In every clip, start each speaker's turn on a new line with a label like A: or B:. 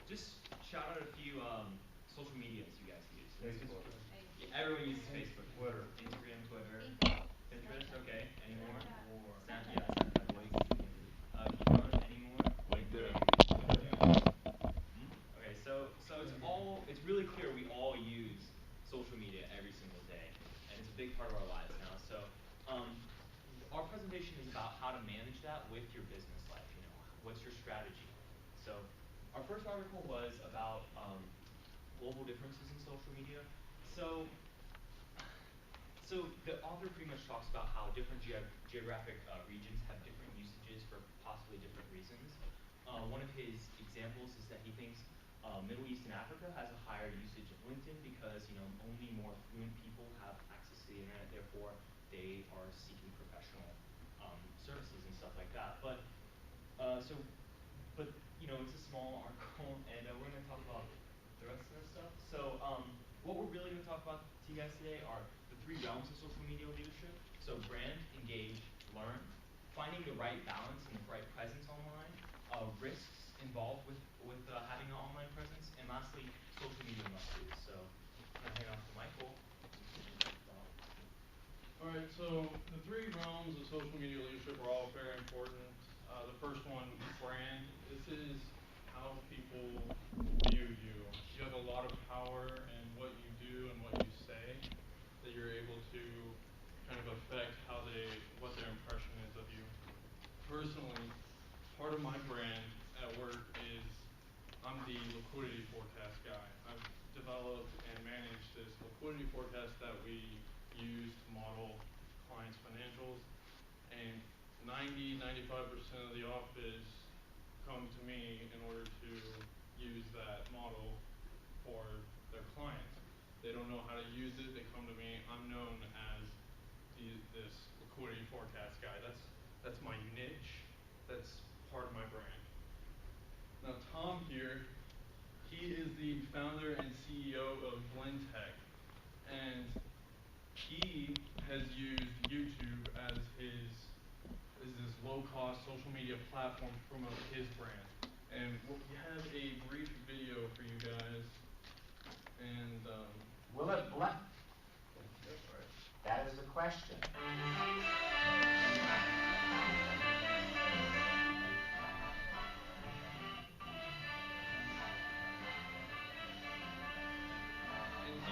A: just shout out a few social medias you guys use.
B: Facebook.
A: Yeah, everyone uses Facebook.
B: Twitter.
A: Instagram, Twitter, Pinterest. Okay. Any more?
B: More.
A: Yeah, Snapchat. Keep going. Any more?
B: LinkedIn.
A: Okay, so it's really clear we all use social media every single day, and it's a big part of our lives now. So, our presentation is about how to manage that with your business life. What's your strategy? So, our first article was about global differences in social media. So, so the author pretty much talks about how different geographic regions have different usages for possibly different reasons. One of his examples is that he thinks Middle East and Africa has a higher usage of LinkedIn because only more fluent people have access to the internet. Therefore, they are seeking professional services and stuff like that. But it's a small article, and we're going to talk about the rest of this stuff. So, what we're really going to talk about to you guys today are the three realms of social media leadership. So, brand, engage, learn, finding the right balance and the right presence online, risks involved with having an online presence, and lastly, social media must-dos. So, I'm going to hand off to Michael.
C: Alright, so the three realms of social media leadership are all very important. The first one, brand. This is how people view you. You have a lot of power in what you do and what you say, that you're able to kind of affect what their impression is of you. Personally, part of my brand at work is I'm the liquidity forecast guy. I've developed and managed this liquidity forecast that we use to model clients' financials, and 95% of the office come to me in order to use that model for their clients. They don't know how to use it, they come to me. I'm known as this liquidity forecast guy. That's my niche. That's part of my brand. Now Tom here, he is the founder and CEO of Blendtech, and he has used YouTube as this low-cost social media platform to promote his brand. And we have a brief video for you guys. And
D: will it blend? That is the question.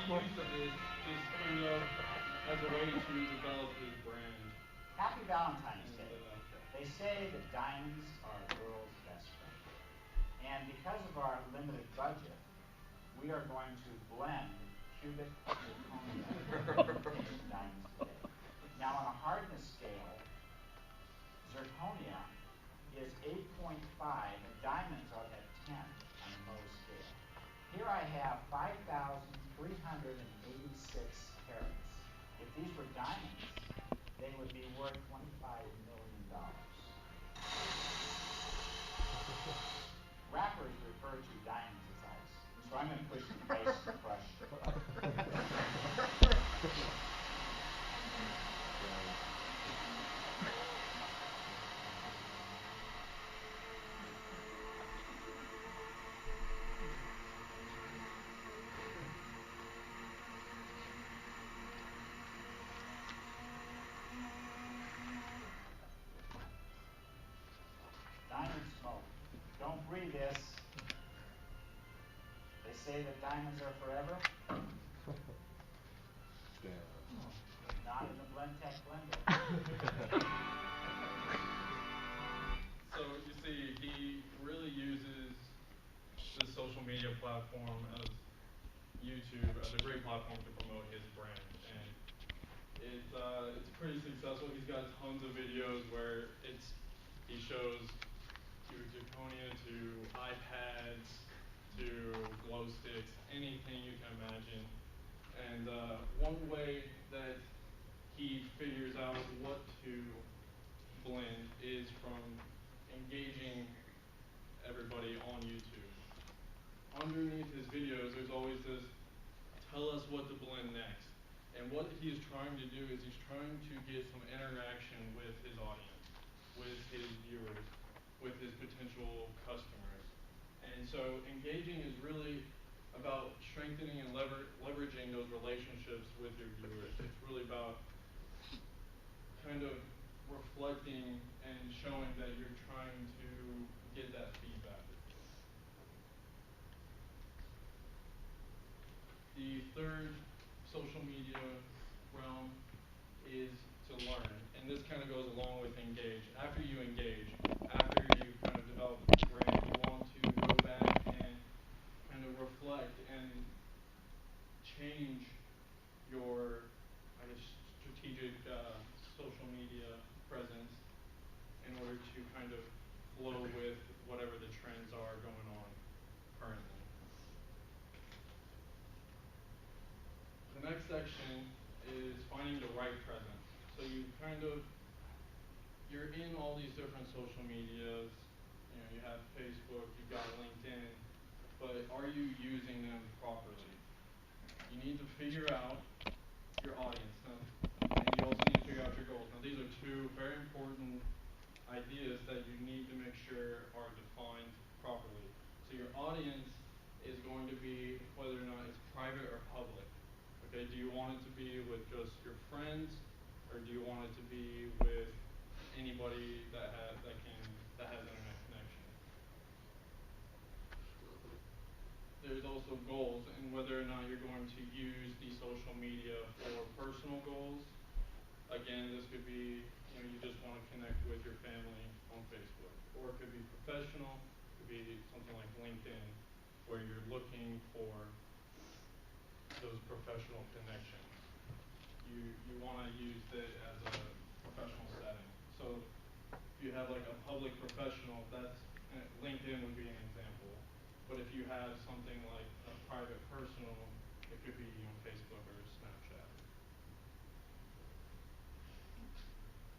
C: he used this kind of as a way to develop his brand.
D: Happy Valentine's Day. They say that diamonds are a girl's best friend. And because of our limited budget, we are going to blend cubic zirconia into diamonds today. Now, on a hardness scale, zirconia is 8.5 and diamonds are at 10 on the Mohs scale. Here I have 5,386 carats. If these were diamonds, they would be worth $25 million. Rappers refer to diamonds as ice. So I'm going to push the base to crush. Diamond smoke. Don't breathe this. They say that diamonds are forever. Not in the Blendtech blender.
C: So you see, he really uses the social media platform as YouTube as a great platform to promote his brand, and it's pretty successful. He's got tons of videos where he shows cubic zirconia to iPads to glow sticks, anything you can imagine. And one way that he figures out what to blend is from engaging everybody on YouTube. Underneath his videos, there's always this, tell us what to blend next. And what he's trying to do is he's trying to get some interaction with his audience, with his viewers, with his potential customers. And so So engaging is really about strengthening and leveraging those relationships with your viewers. It's really about kind of reflecting and showing that you're trying to get that feedback. The third social media realm is to learn, and this kind of goes along with engage. After you engage, after you kind of develop a brand, you want to go back and kind of reflect and change your, I guess, strategic social media presence in order to kind of flow with whatever the trends are going on currently. The next section is finding the right presence. So you're in all these different social medias. You know, you have Facebook, you've got LinkedIn, but are you using them properly? You need to figure out your audience now, and you also need to figure out your goals. Now, these are two very important ideas that you need to make sure are defined properly. So your audience is going to be whether or not it's private or public. Okay, do you want it to be with just your friends, or do you want it to be with anybody that has internet connection? There's also goals and whether or not you're going to use the social media for personal goals. Again, this could be, you know, you just want to connect with your family on Facebook, or it could be professional. It could be something like LinkedIn, where you're looking for those professional connections. You want to use it as a professional setting. So if you have like a public professional, that's LinkedIn would be an example. But if you have something like a private personal, it could be, you know, Facebook or Snapchat.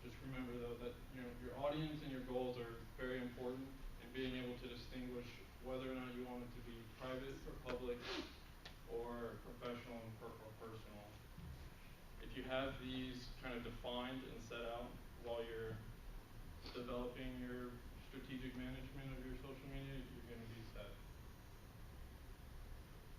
C: Just remember though that, you know, your audience and your goals are very important, and being able to distinguish whether or not you want it to be private or public, or professional or personal. If you have these kind of defined and set out while you're developing your strategic management of your social media, you're going to be set.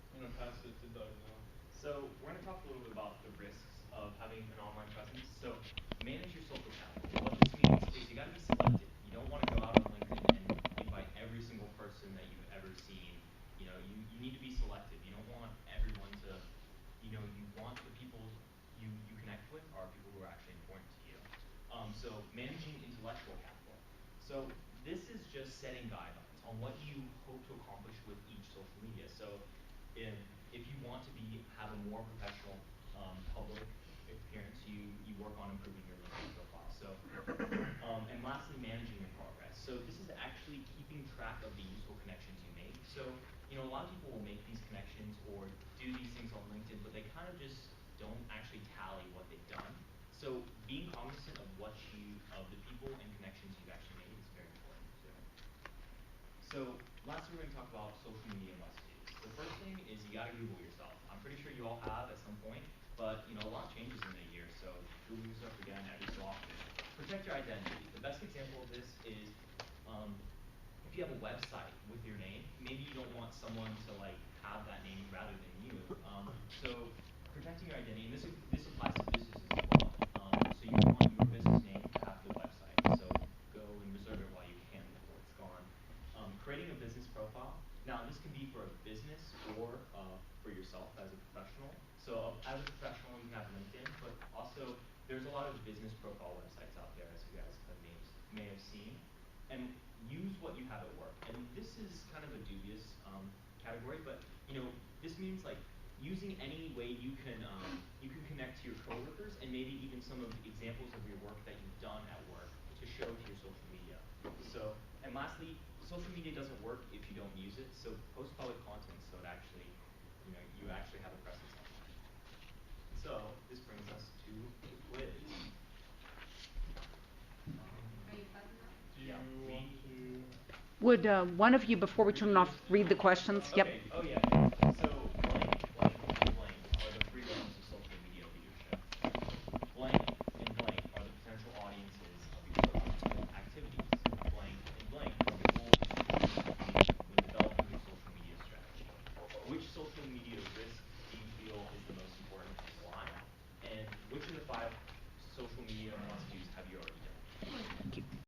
C: I'm going to pass it to Doug now.
A: So we're going to talk a little bit about the risks of having an online presence. So manage your social capital. What this means is you got to be selective. You don't want to go out on LinkedIn and invite every single person that you've ever seen. You know, you need to be selective. You don't want everyone to, you know, you want the people you connect with are people who are actually important to you. So managing intellectual capital. So this is just setting guidelines on what you hope to accomplish with each social media. So if you want to have a more professional public appearance, you work on improving your LinkedIn profile. So and lastly, managing your progress. So this is actually keeping track of the useful connections you make. So, you know, a lot of people will make these connections or do these things on LinkedIn, but they kind of just don't actually tally what they've done. So being cognizant of of the people and connections you've actually made is very important too. So lastly, we're going to talk about social media must-dos. The first thing is you got to Google yourself. I'm pretty sure you all have at some point, but you know, a lot changes in a year, so Google yourself again every so often. Protect your identity. The best example of this is if you have a website with your name, maybe you don't want someone to like have that name rather than you. So protecting your identity, and this applies to businesses as well. So you want your business name to have the website. So go and reserve it while you can before it's gone. Creating a business profile. Now this can be for a business or for yourself as a professional. So as a professional, you have LinkedIn, but also there's a lot of business profile websites out there, as you guys may have seen. And use what you have at work. And this is kind of a dubious category, but you know, this means like using any way you can connect to your coworkers, and maybe even some of the examples of your work that you've done at work to show to your social media. So, and lastly, social media doesn't work if you don't use it. So post public content so it actually, you know, you actually have a presence online. So this brings us to the quiz.
B: Are you buttoned up?
C: Do you want to?
E: Would one of you, before we turn it off, read the questions? Yep.
A: Okay. Oh yeah. Okay. So